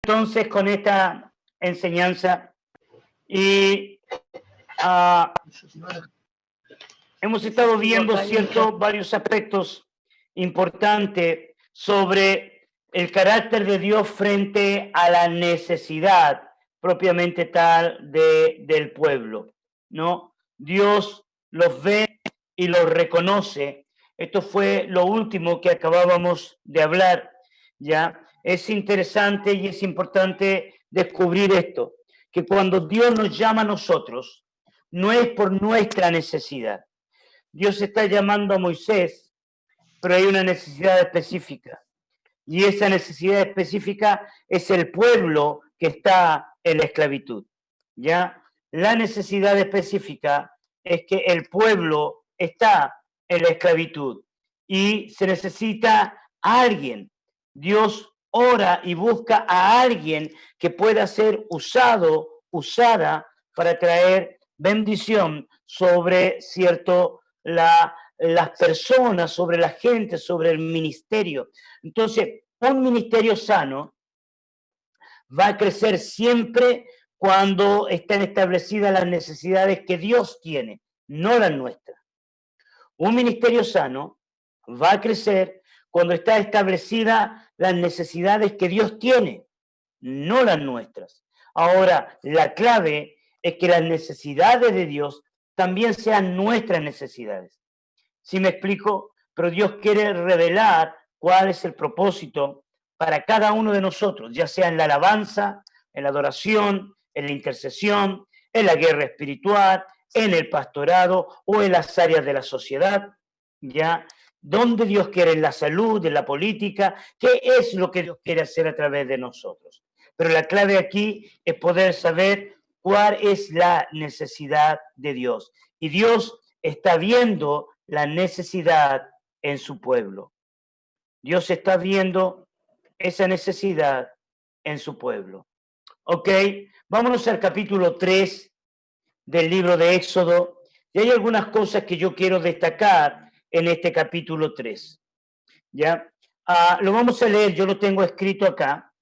entonces con esta enseñanza y hemos estado viendo varios aspectos importantes sobre el carácter de Dios frente a la necesidad propiamente tal del pueblo, ¿no? Dios los ve y los reconoce. Esto fue lo último que acabábamos de hablar, ¿ya? Es interesante y es importante descubrir esto, que cuando Dios nos llama a nosotros, no es por nuestra necesidad. Dios está llamando a Moisés, pero hay una necesidad específica. Y esa necesidad específica es el pueblo que está en la esclavitud. ¿Ya? La necesidad específica es que el pueblo está en la esclavitud y se necesita a alguien. Dios ora y busca a alguien que pueda ser usada para traer bendición sobre las personas, sobre la gente, sobre el ministerio. Entonces, un ministerio sano va a crecer siempre cuando están establecidas las necesidades que Dios tiene, no las nuestras. Un ministerio sano va a crecer cuando están establecidas las necesidades que Dios tiene, no las nuestras. Ahora, la clave es que las necesidades de Dios también sean nuestras necesidades. ¿Sí me explico? Pero Dios quiere revelar cuál es el propósito para cada uno de nosotros, ya sea en la alabanza, en la adoración, en la intercesión, en la guerra espiritual, en el pastorado o en las áreas de la sociedad, ¿ya? ¿Dónde Dios quiere? En la salud, en la política, ¿qué es lo que Dios quiere hacer a través de nosotros? Pero la clave aquí es poder saber cuál es la necesidad de Dios. Y Dios está viendo la necesidad en su pueblo. Dios está viendo esa necesidad en su pueblo. Ok, vámonos al capítulo 3 del libro de Éxodo. Y hay algunas cosas que yo quiero destacar en este capítulo 3. ¿Ya? Lo vamos a leer, yo lo tengo escrito acá.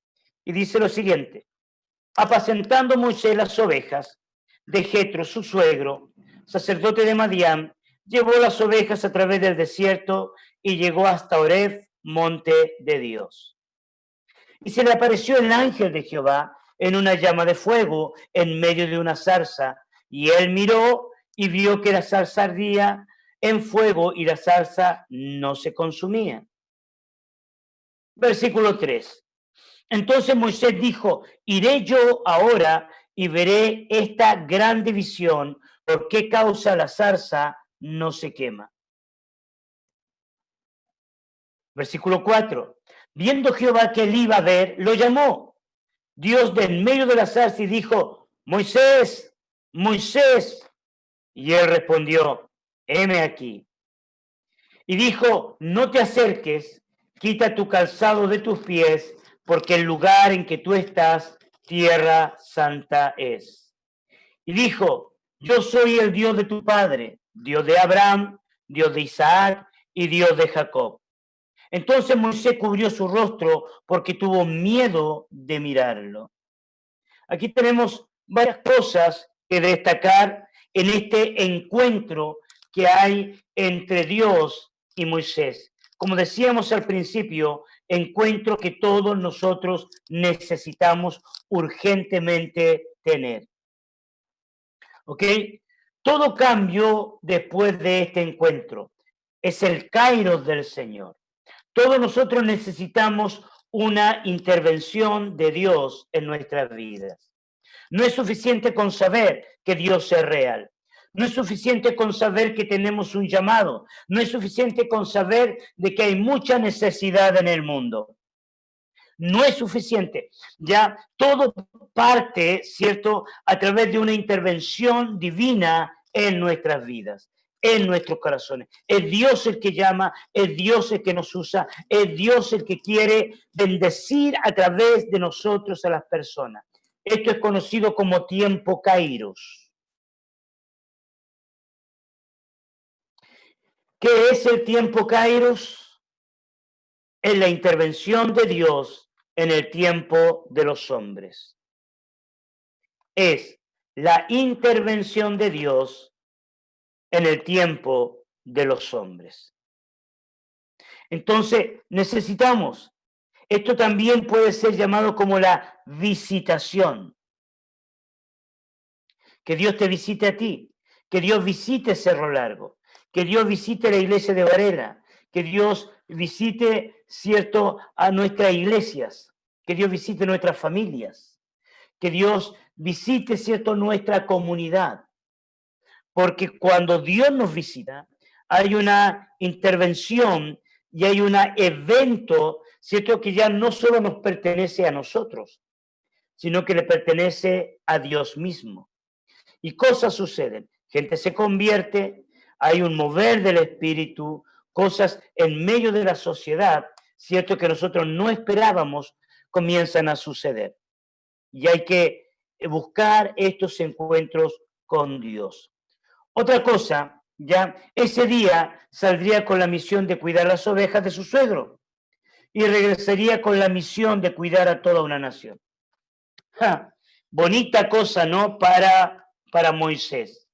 Y dice lo siguiente. Apacentando Moisés las ovejas de Jetro, su suegro, sacerdote de Madián, llevó las ovejas a través del desierto y llegó hasta Oreb, monte de Dios. Y se le apareció el ángel de Jehová en una llama de fuego en medio de una zarza, y él miró y vio que la zarza ardía en fuego y la zarza no se consumía. Versículo 3. Entonces Moisés dijo, iré yo ahora y veré esta gran división, por qué causa la zarza no se quema. Versículo 4. Viendo Jehová que él iba a ver, lo llamó Dios de en medio de la zarza y dijo, Moisés, Moisés. Y él respondió, heme aquí. Y dijo, no te acerques, quita tu calzado de tus pies, porque el lugar en que tú estás, tierra santa es. Y dijo, yo soy el Dios de tu padre, Dios de Abraham, Dios de Isaac y Dios de Jacob. Entonces Moisés cubrió su rostro porque tuvo miedo de mirarlo. Aquí tenemos varias cosas que destacar en este encuentro que hay entre Dios y Moisés. Como decíamos al principio, encuentro que todos nosotros necesitamos urgentemente tener. ¿Ok? Todo cambió después de este encuentro. Es el kairos del Señor. Todos nosotros necesitamos una intervención de Dios en nuestras vidas. No es suficiente con saber que Dios es real. No es suficiente con saber que tenemos un llamado. No es suficiente con saber de que hay mucha necesidad en el mundo. No es suficiente. Ya todo parte, ¿cierto?, a través de una intervención divina en nuestras vidas, en nuestros corazones. Es Dios el que llama, es Dios el que nos usa, es Dios el que quiere bendecir a través de nosotros a las personas. Esto es conocido como tiempo kairos. ¿Qué es el tiempo kairos? Es la intervención de Dios en el tiempo de los hombres. Es la intervención de Dios en el tiempo de los hombres. Entonces, necesitamos, esto también puede ser llamado como la visitación. Que Dios te visite a ti, que Dios visite Cerro Largo, que Dios visite la iglesia de Varela, que Dios visite, cierto, a nuestras iglesias, que Dios visite nuestras familias, que Dios visite, cierto, nuestra comunidad. Porque cuando Dios nos visita, hay una intervención y hay un evento, cierto, que ya no solo nos pertenece a nosotros, sino que le pertenece a Dios mismo. Y cosas suceden, gente se convierte, hay un mover del espíritu, cosas en medio de la sociedad, cierto, que nosotros no esperábamos, comienzan a suceder. Y hay que buscar estos encuentros con Dios. Otra cosa, ya, ese día saldría con la misión de cuidar las ovejas de su suegro y regresaría con la misión de cuidar a toda una nación. ¡Ja! Bonita cosa, ¿no? Para Moisés.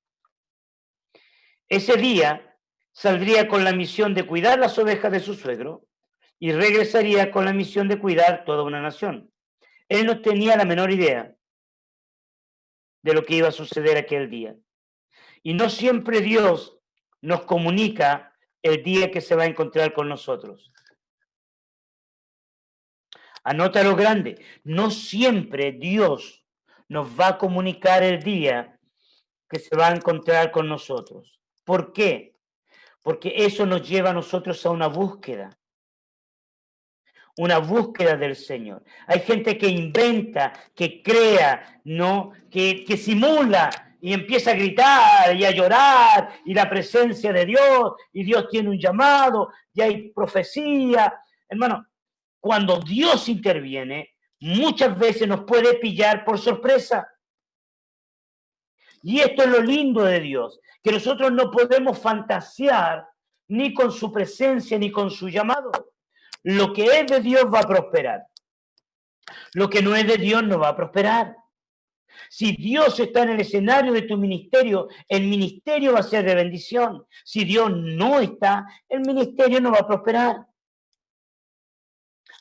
Ese día saldría con la misión de cuidar las ovejas de su suegro y regresaría con la misión de cuidar toda una nación. Él no tenía la menor idea de lo que iba a suceder aquel día. Y no siempre Dios nos comunica el día que se va a encontrar con nosotros. Anótalo grande. No siempre Dios nos va a comunicar el día que se va a encontrar con nosotros. ¿Por qué? Porque eso nos lleva a nosotros a una búsqueda del Señor. Hay gente que inventa, que crea, ¿no? Que simula y empieza a gritar y a llorar y la presencia de Dios y Dios tiene un llamado y hay profecía. Hermano, cuando Dios interviene, muchas veces nos puede pillar por sorpresa. Y esto es lo lindo de Dios, que nosotros no podemos fantasear ni con su presencia ni con su llamado. Lo que es de Dios va a prosperar. Lo que no es de Dios no va a prosperar. Si Dios está en el escenario de tu ministerio, el ministerio va a ser de bendición. Si Dios no está, el ministerio no va a prosperar.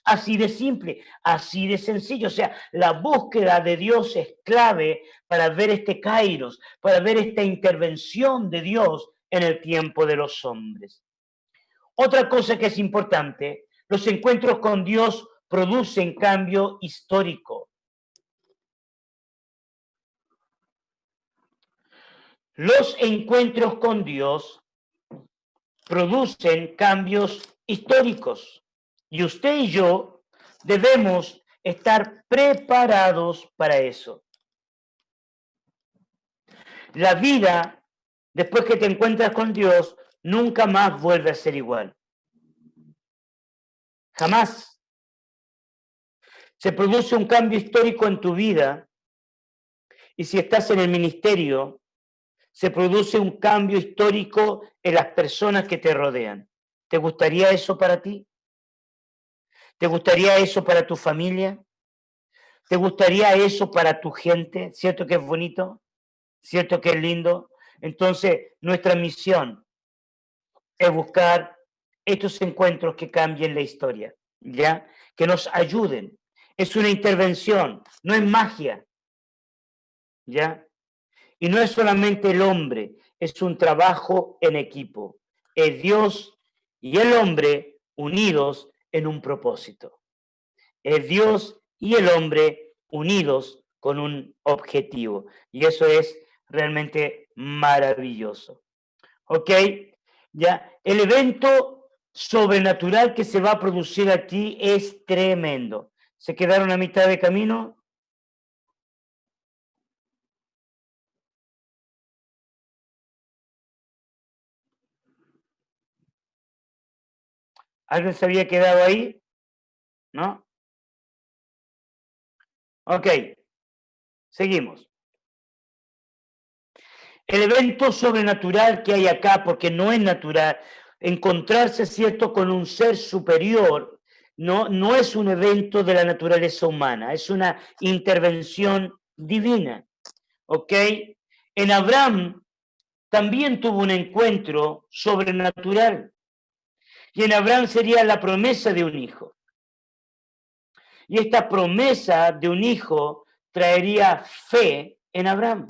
Así de simple, así de sencillo. O sea, la búsqueda de Dios es clave para ver este kairos, para ver esta intervención de Dios en el tiempo de los hombres. Otra cosa que es importante, los encuentros con Dios producen cambio histórico. Los encuentros con Dios producen cambios históricos y usted y yo debemos estar preparados para eso. La vida, después que te encuentras con Dios, nunca más vuelve a ser igual. Jamás. Se produce un cambio histórico en tu vida y si estás en el ministerio, se produce un cambio histórico en las personas que te rodean. ¿Te gustaría eso para ti? ¿Te gustaría eso para tu familia? ¿Te gustaría eso para tu gente? ¿Cierto que es bonito? ¿Cierto que es lindo? Entonces, nuestra misión es buscar estos encuentros que cambien la historia, ¿ya? Que nos ayuden. Es una intervención, no es magia, ¿ya? Y no es solamente el hombre, es un trabajo en equipo. Es Dios y el hombre unidos en un propósito. Es Dios y el hombre unidos con un objetivo. Y eso es realmente maravilloso. ¿Ok? Ya, el evento sobrenatural que se va a producir aquí es tremendo. ¿Se quedaron a mitad de camino? ¿Alguien se había quedado ahí? ¿No? Ok, seguimos. El evento sobrenatural que hay acá, porque no es natural, encontrarse, ¿cierto?, con un ser superior, no es un evento de la naturaleza humana, es una intervención divina. ¿Ok? En Abraham también tuvo un encuentro sobrenatural. Y en Abraham sería la promesa de un hijo. Y esta promesa de un hijo traería fe en Abraham.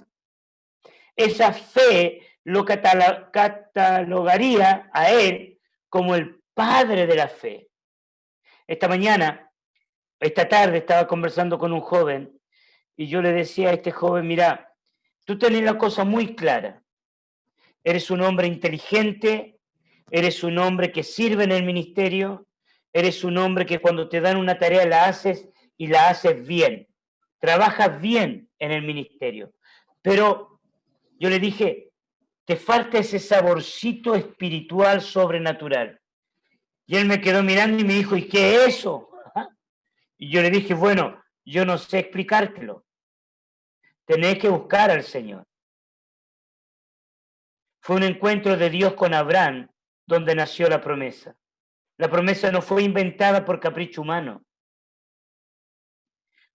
Esa fe lo catalogaría a él como el padre de la fe. Esta tarde estaba conversando con un joven y yo le decía a este joven, mira, tú tenés la cosa muy clara. Eres un hombre inteligente, eres un hombre que sirve en el ministerio, eres un hombre que cuando te dan una tarea la haces y la haces bien. Trabajas bien en el ministerio. Pero yo le dije, te falta ese saborcito espiritual sobrenatural. Y él me quedó mirando y me dijo, ¿y qué es eso? Y yo le dije, bueno, yo no sé explicártelo. Tenés que buscar al Señor. Fue un encuentro de Dios con Abraham donde nació la promesa. La promesa no fue inventada por capricho humano.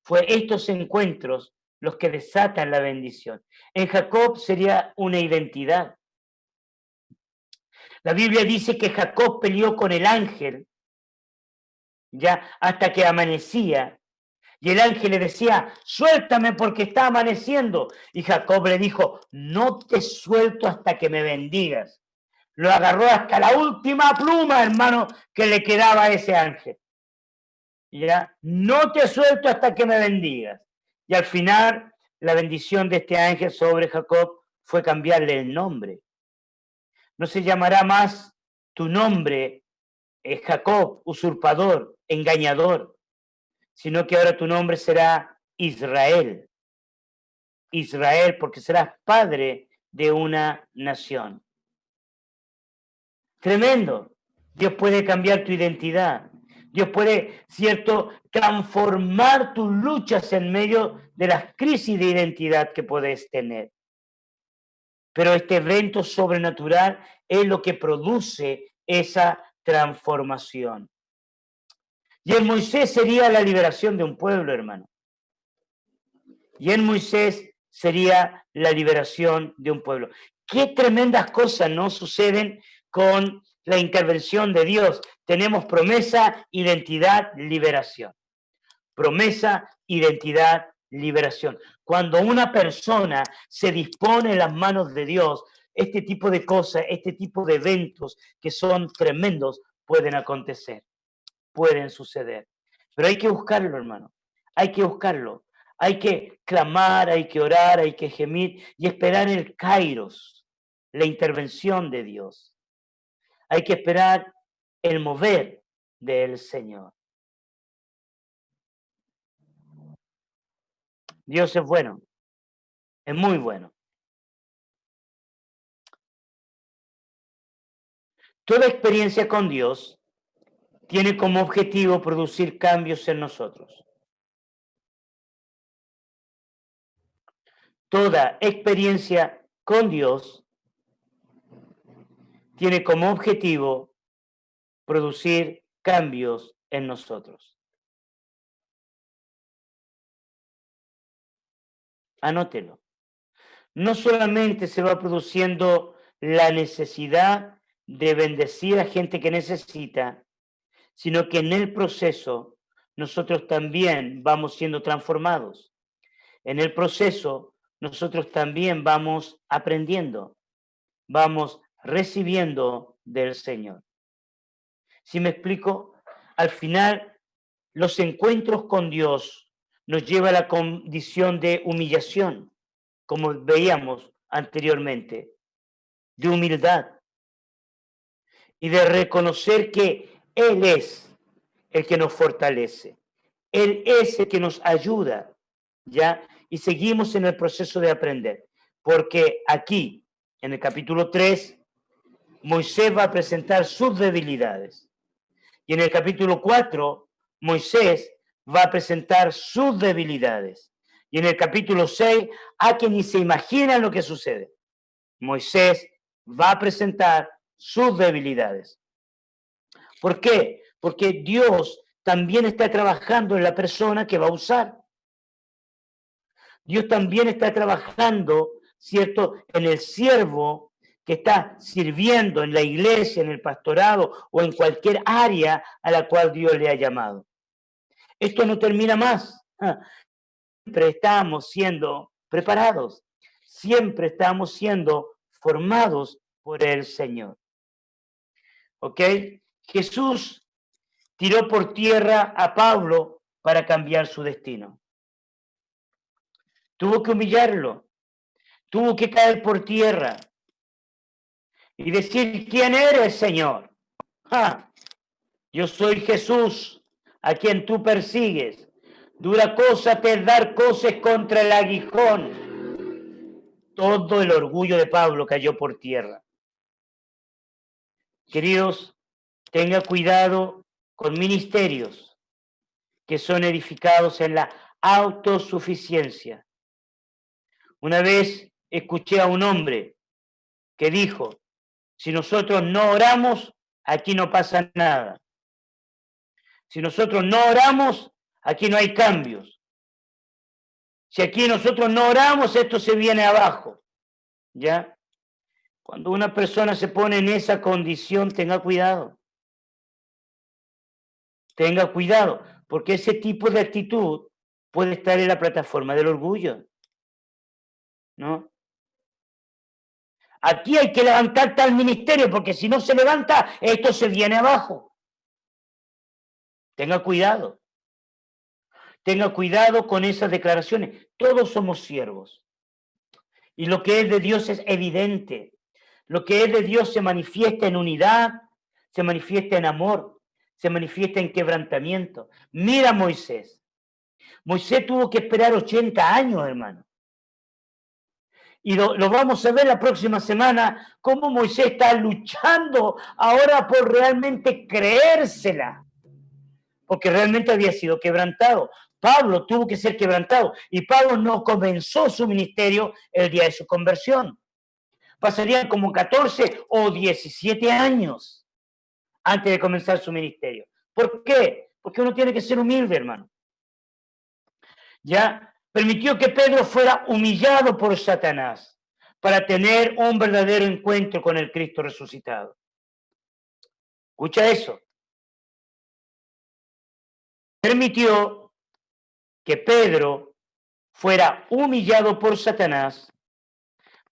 Fue estos encuentros los que desatan la bendición. En Jacob sería una identidad. La Biblia dice que Jacob peleó con el ángel, ya hasta que amanecía. Y el ángel le decía, suéltame porque está amaneciendo. Y Jacob le dijo, no te suelto hasta que me bendigas. Lo agarró hasta la última pluma, hermano, que le quedaba a ese ángel. Ya, no te suelto hasta que me bendigas. Y al final, la bendición de este ángel sobre Jacob fue cambiarle el nombre. No se llamará más tu nombre Jacob, usurpador, engañador, sino que ahora tu nombre será Israel. Israel, porque serás padre de una nación. Tremendo. Dios puede cambiar tu identidad. Dios puede, cierto, transformar tus luchas en medio de las crisis de identidad que puedes tener. Pero este evento sobrenatural es lo que produce esa transformación. Y en Moisés sería la liberación de un pueblo, hermano. Y en Moisés sería la liberación de un pueblo. Qué tremendas cosas no suceden con la intervención de Dios. Tenemos promesa, identidad, liberación. Promesa, identidad, liberación. Cuando una persona se dispone en las manos de Dios, este tipo de cosas, este tipo de eventos que son tremendos pueden acontecer, pueden suceder. Pero hay que buscarlo, hermano. Hay que buscarlo. Hay que clamar, hay que orar, hay que gemir y esperar el kairos, la intervención de Dios. Hay que esperar el mover del Señor. Dios es bueno, es muy bueno. Toda experiencia con Dios tiene como objetivo producir cambios en nosotros. Toda experiencia con Dios tiene como objetivo producir cambios en nosotros. Anótelo. No solamente se va produciendo la necesidad de bendecir a gente que necesita, sino que en el proceso nosotros también vamos siendo transformados. En el proceso nosotros también vamos aprendiendo, vamos recibiendo del Señor. ¿Sí me explico? Al final, los encuentros con Dios nos lleva a la condición de humillación, como veíamos anteriormente, de humildad y de reconocer que Él es el que nos fortalece. Él es el que nos ayuda, ¿ya? Y seguimos en el proceso de aprender, porque aquí, en el capítulo 3, Moisés va a presentar sus debilidades. Y en el capítulo 4, Moisés va a presentar sus debilidades. Y en el capítulo 6, a que ni se imaginan lo que sucede. Moisés va a presentar sus debilidades. ¿Por qué? Porque Dios también está trabajando en la persona que va a usar. Dios también está trabajando, ¿cierto?, en el siervo que está sirviendo en la iglesia, en el pastorado o en cualquier área a la cual Dios le ha llamado. Esto no termina más. Siempre estamos siendo preparados, siempre estamos siendo formados por el Señor. ¿Ok? Jesús tiró por tierra a Pablo para cambiar su destino. Tuvo que humillarlo, tuvo que caer por tierra y decir, ¿quién eres, Señor? Yo soy Jesús, a quien tú persigues. Dura cosa te es dar coces contra el aguijón. Todo el orgullo de Pablo cayó por tierra. Queridos, tenga cuidado con ministerios que son edificados en la autosuficiencia. Una vez escuché a un hombre que dijo, si nosotros no oramos, aquí no pasa nada. Si nosotros no oramos, aquí no hay cambios. Si aquí nosotros no oramos, esto se viene abajo. ¿Ya? Cuando una persona se pone en esa condición, tenga cuidado. Tenga cuidado, porque ese tipo de actitud puede estar en la plataforma del orgullo. ¿No? Aquí hay que levantar tal ministerio, porque si no se levanta, esto se viene abajo. Tenga cuidado. Tenga cuidado con esas declaraciones. Todos somos siervos. Y lo que es de Dios es evidente. Lo que es de Dios se manifiesta en unidad, se manifiesta en amor, se manifiesta en quebrantamiento. Mira a Moisés. Moisés tuvo que esperar 80 años, hermano. Y lo vamos a ver la próxima semana, cómo Moisés está luchando ahora por realmente creérsela, porque realmente había sido quebrantado. Pablo tuvo que ser quebrantado y Pablo no comenzó su ministerio el día de su conversión. Pasarían como 14 o 17 años antes de comenzar su ministerio. ¿Por qué? Porque uno tiene que ser humilde, hermano. Ya permitió que Pedro fuera humillado por Satanás para tener un verdadero encuentro con el Cristo resucitado. Escucha eso. Permitió que Pedro fuera humillado por Satanás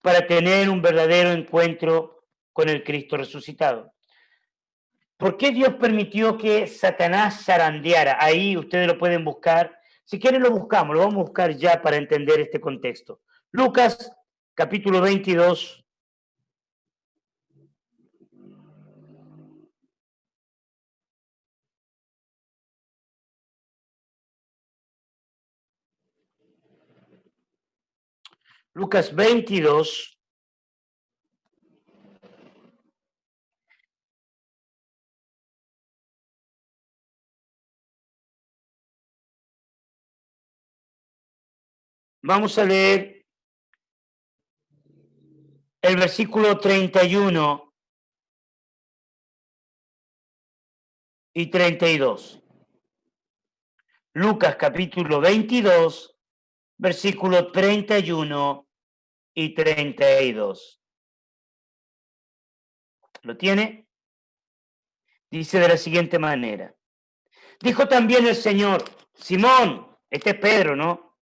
para tener un verdadero encuentro con el Cristo resucitado. ¿Por qué Dios permitió que Satanás zarandeara? Ahí ustedes lo pueden buscar. Si quieren lo buscamos, lo vamos a buscar ya para entender este contexto. Lucas, capítulo 22. Lucas 22. Vamos a leer el versículo 31 y 32. Lucas capítulo 22, versículo 31 y 32. ¿Lo tiene? Dice de la siguiente manera. Dijo también el Señor, Simón, este es Pedro, ¿no?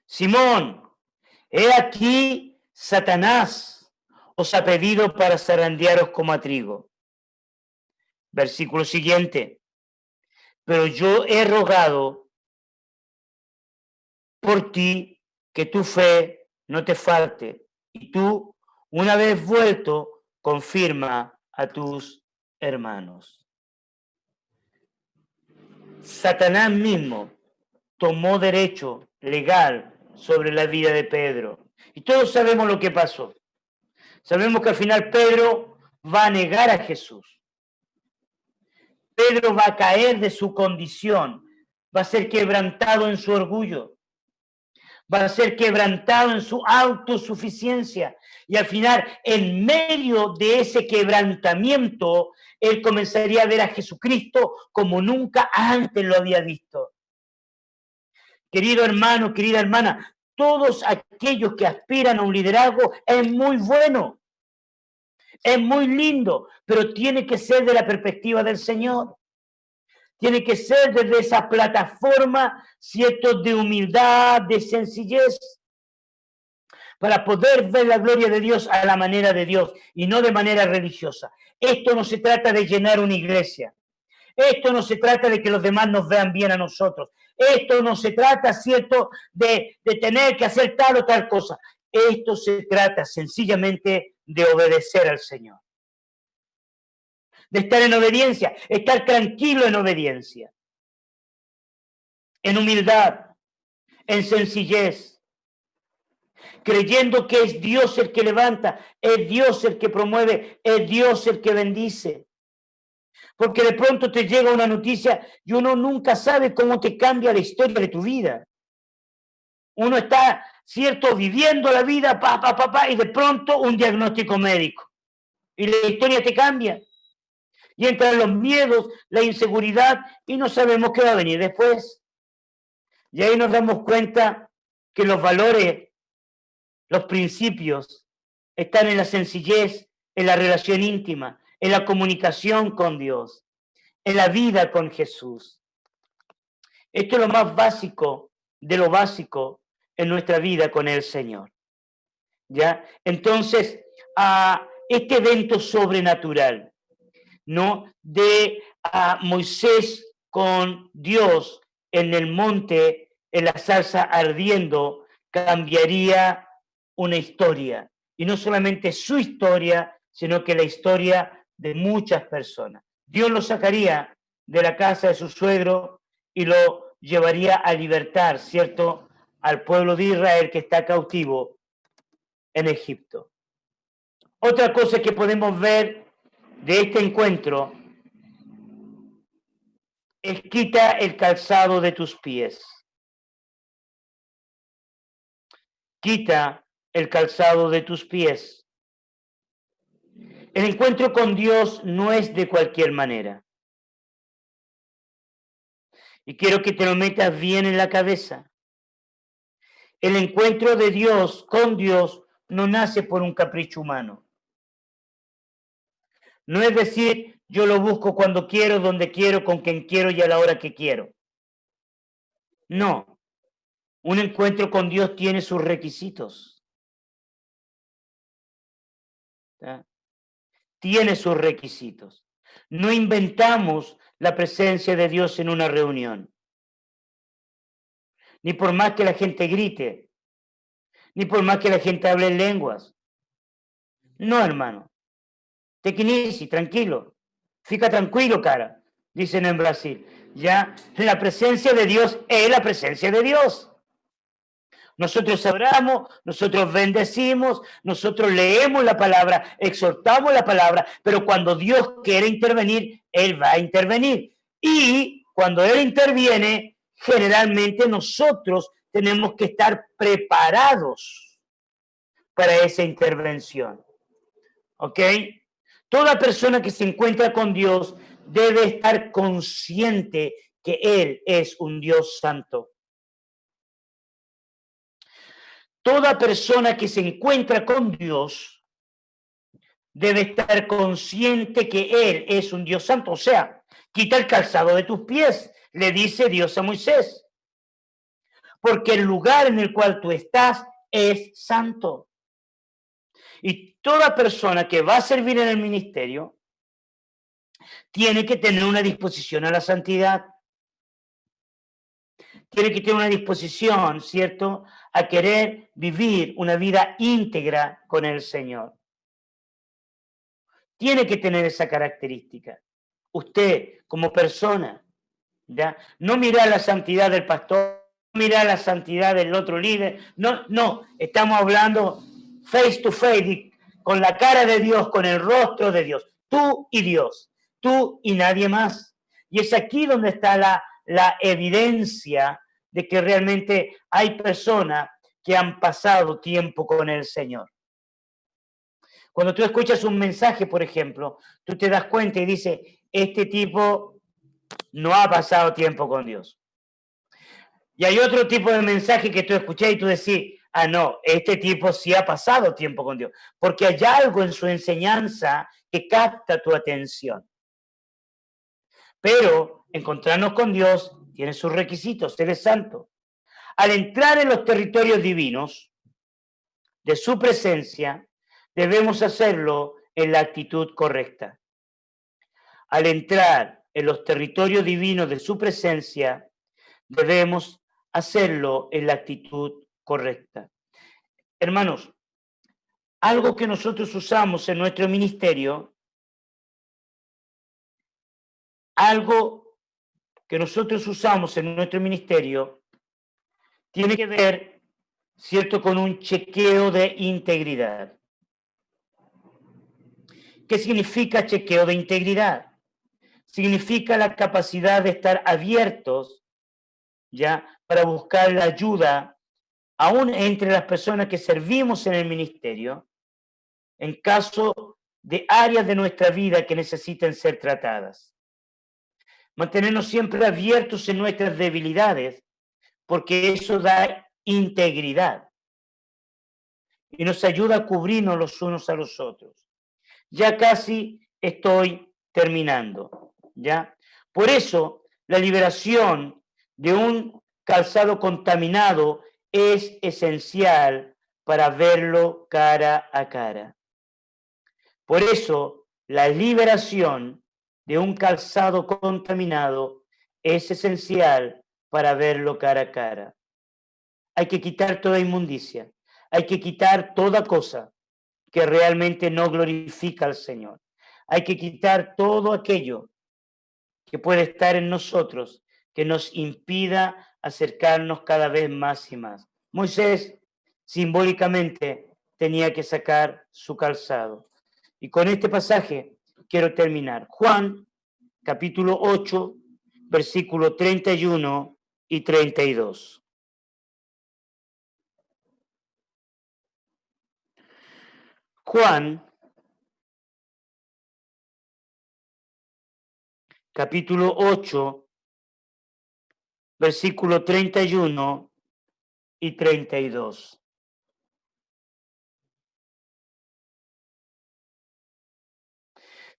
Simón, he aquí Satanás os ha pedido para zarandearos como a trigo. Versículo siguiente. Pero yo he rogado por ti que tu fe no te falte y tú, una vez vuelto, confirma a tus hermanos. Satanás mismo tomó derecho legal sobre la vida de Pedro. Y todos sabemos lo que pasó. Sabemos que al final Pedro va a negar a Jesús. Pedro va a caer de su condición, va a ser quebrantado en su orgullo, va a ser quebrantado en su autosuficiencia. Y al final, en medio de ese quebrantamiento, él comenzaría a ver a Jesucristo como nunca antes lo había visto. Querido hermano, querida hermana, todos aquellos que aspiran a un liderazgo es muy bueno, es muy lindo, pero tiene que ser de la perspectiva del Señor. Tiene que ser desde esa plataforma, ¿cierto?, de humildad, de sencillez, para poder ver la gloria de Dios a la manera de Dios y no de manera religiosa. Esto no se trata de llenar una iglesia. Esto no se trata de que los demás nos vean bien a nosotros. Esto no se trata, ¿cierto?, de tener que hacer tal o tal cosa. Esto se trata sencillamente de obedecer al Señor. De estar en obediencia, estar tranquilo en obediencia. En humildad, en sencillez, creyendo que es Dios el que levanta, es Dios el que promueve, es Dios el que bendice. Porque de pronto te llega una noticia y uno nunca sabe cómo te cambia la historia de tu vida. Uno está, cierto, viviendo la vida, y de pronto un diagnóstico médico. Y la historia te cambia. Y entran los miedos, la inseguridad, y no sabemos qué va a venir después. Y ahí nos damos cuenta que los valores, los principios, están en la sencillez, en la relación íntima, en la comunicación con Dios, en la vida con Jesús. Esto es lo más básico de lo básico en nuestra vida con el Señor. ¿Ya? Entonces, a este evento sobrenatural, ¿no?, de Moisés con Dios en el monte, en la zarza ardiendo, cambiaría una historia. Y no solamente su historia, sino que la historia de muchas personas. Dios lo sacaría de la casa de su suegro y lo llevaría a libertar, ¿cierto?, al pueblo de Israel que está cautivo en Egipto. Otra cosa que podemos ver de este encuentro es: quita el calzado de tus pies. Quita el calzado de tus pies. El encuentro con Dios no es de cualquier manera. Y quiero que te lo metas bien en la cabeza. El encuentro de Dios con Dios no nace por un capricho humano. No es decir, yo lo busco cuando quiero, donde quiero, con quien quiero y a la hora que quiero. No. Un encuentro con Dios tiene sus requisitos. ¿Tá? Tiene sus requisitos. No inventamos la presencia de Dios en una reunión. Ni por más que la gente grite, ni por más que la gente hable en lenguas. No, hermano. Tequinisi, tranquilo. Fica tranquilo, cara, dicen en Brasil. Ya, la presencia de Dios es la presencia de Dios. Nosotros oramos, nosotros bendecimos, nosotros leemos la palabra, exhortamos la palabra, pero cuando Dios quiere intervenir, Él va a intervenir. Y cuando Él interviene, generalmente nosotros tenemos que estar preparados para esa intervención. ¿Ok? Toda persona que se encuentra con Dios debe estar consciente que Él es un Dios santo. Toda persona que se encuentra con Dios debe estar consciente que Él es un Dios santo. O sea, quita el calzado de tus pies, le dice Dios a Moisés, porque el lugar en el cual tú estás es santo. Y toda persona que va a servir en el ministerio tiene que tener una disposición a la santidad. Tiene que tener una disposición, ¿cierto?, a querer vivir una vida íntegra con el Señor. Tiene que tener esa característica. Usted, como persona, ¿ya?, no mirar la santidad del pastor, no mirar la santidad del otro líder. No, estamos hablando face to face, con la cara de Dios, con el rostro de Dios. Tú y Dios, tú y nadie más. Y es aquí donde está la evidencia de que realmente hay personas que han pasado tiempo con el Señor. Cuando tú escuchas un mensaje, por ejemplo, tú te das cuenta y dices, este tipo no ha pasado tiempo con Dios. Y hay otro tipo de mensaje que tú escuchas y tú decís, ah, no, este tipo sí ha pasado tiempo con Dios, porque hay algo en su enseñanza que capta tu atención. Pero encontrarnos con Dios tiene sus requisitos, Él es santo. Al entrar en los territorios divinos de su presencia, debemos hacerlo en la actitud correcta. Al entrar en los territorios divinos de su presencia, debemos hacerlo en la actitud correcta. Hermanos, algo que nosotros usamos en nuestro ministerio, tiene que ver, ¿cierto?, con un chequeo de integridad. ¿Qué significa chequeo de integridad? Significa la capacidad de estar abiertos, ¿ya?, para buscar la ayuda, aún entre las personas que servimos en el ministerio, en caso de áreas de nuestra vida que necesiten ser tratadas. Mantenernos siempre abiertos en nuestras debilidades, porque eso da integridad y nos ayuda a cubrirnos los unos a los otros. Ya casi estoy terminando, ¿ya? Por eso, la liberación de un calzado contaminado es esencial para verlo cara a cara. Por eso, la liberación de un calzado contaminado es esencial para verlo cara a cara. Hay que quitar toda inmundicia, hay que quitar toda cosa que realmente no glorifica al Señor. Hay que quitar todo aquello que puede estar en nosotros, que nos impida acercarnos cada vez más y más. Moisés simbólicamente tenía que sacar su calzado. Y con este pasaje quiero terminar. Juan, capítulo 8, versículo 31 y 32. Juan, capítulo 8, versículo 31 y 32.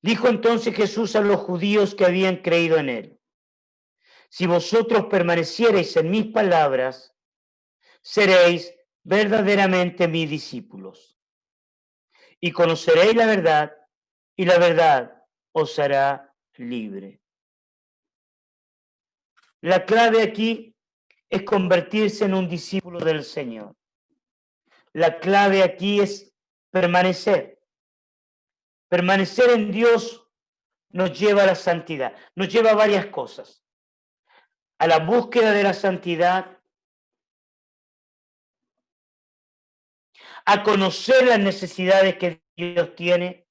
Dijo entonces Jesús a los judíos que habían creído en él: si vosotros permaneciereis en mis palabras, seréis verdaderamente mis discípulos, y conoceréis la verdad, y la verdad os hará libre. La clave aquí es convertirse en un discípulo del Señor. La clave aquí es permanecer. Permanecer en Dios nos lleva a la santidad, nos lleva a varias cosas. A la búsqueda de la santidad, a conocer las necesidades que Dios tiene,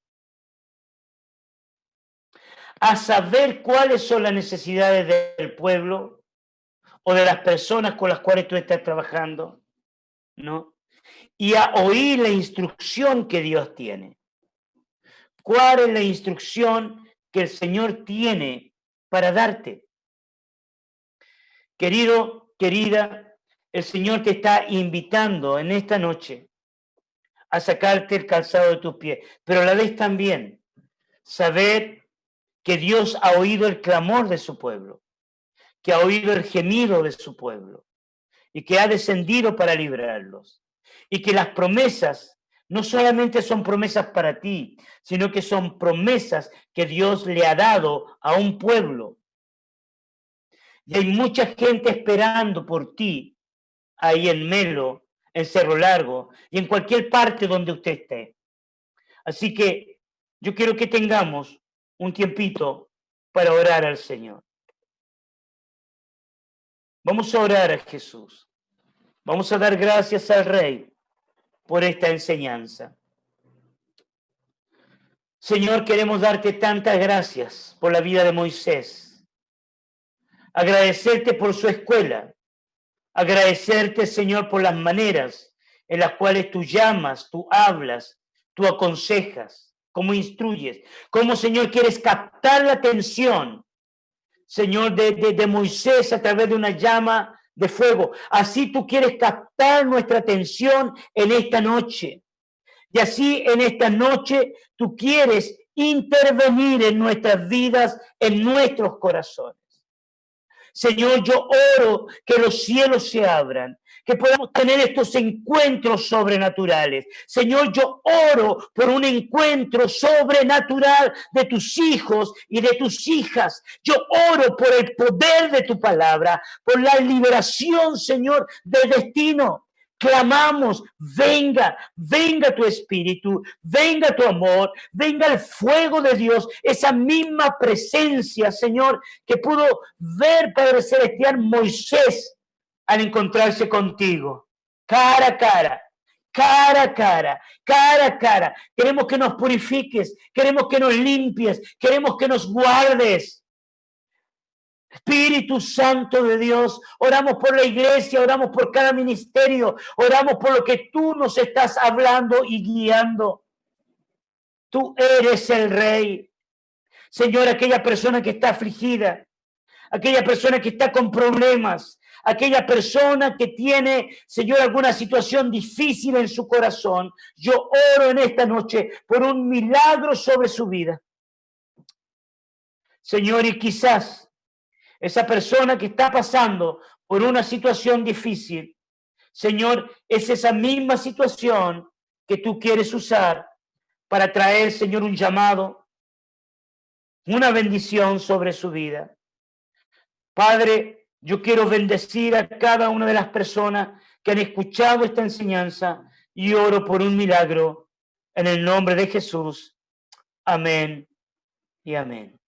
a saber cuáles son las necesidades del pueblo o de las personas con las cuales tú estás trabajando, ¿no? Y a oír la instrucción que Dios tiene. ¿Cuál es la instrucción que el Señor tiene para darte? Querido, querida, el Señor te está invitando en esta noche a sacarte el calzado de tus pies, pero a la vez también saber que Dios ha oído el clamor de su pueblo, que ha oído el gemido de su pueblo y que ha descendido para librarlos. Y que las promesas no solamente son promesas para ti, sino que son promesas que Dios le ha dado a un pueblo. Y hay mucha gente esperando por ti ahí en Melo, en Cerro Largo y en cualquier parte donde usted esté. Así que yo quiero que tengamos un tiempito para orar al Señor. Vamos a orar a Jesús. Vamos a dar gracias al Rey por esta enseñanza. Señor, queremos darte tantas gracias por la vida de Moisés. Agradecerte por su escuela. Agradecerte, Señor, por las maneras en las cuales tú llamas, tú hablas, tú aconsejas, cómo instruyes, cómo, Señor, quieres captar la atención, Señor, de Moisés a través de una llama de fuego. Así tú quieres captar nuestra atención en esta noche. Y así en esta noche tú quieres intervenir en nuestras vidas, en nuestros corazones. Señor, yo oro que los cielos se abran, que podamos tener estos encuentros sobrenaturales. Señor, yo oro por un encuentro sobrenatural de tus hijos y de tus hijas. Yo oro por el poder de tu palabra, por la liberación, Señor, del destino. Clamamos, venga, venga tu espíritu, venga tu amor, venga el fuego de Dios, esa misma presencia, Señor, que pudo ver, Padre Celestial, Moisés al encontrarse contigo, cara a cara. Cara a cara, cara a cara. Queremos que nos purifiques, queremos que nos limpies, queremos que nos guardes. Espíritu Santo de Dios, oramos por la iglesia, oramos por cada ministerio, oramos por lo que tú nos estás hablando y guiando. Tú eres el Rey. Señor, aquella persona que está afligida, aquella persona que está con problemas, aquella persona que tiene, Señor, alguna situación difícil en su corazón, yo oro en esta noche por un milagro sobre su vida. Señor, y quizás esa persona que está pasando por una situación difícil, Señor, es esa misma situación que tú quieres usar para traer, Señor, un llamado, una bendición sobre su vida. Padre, yo quiero bendecir a cada una de las personas que han escuchado esta enseñanza y oro por un milagro en el nombre de Jesús. Amén y amén.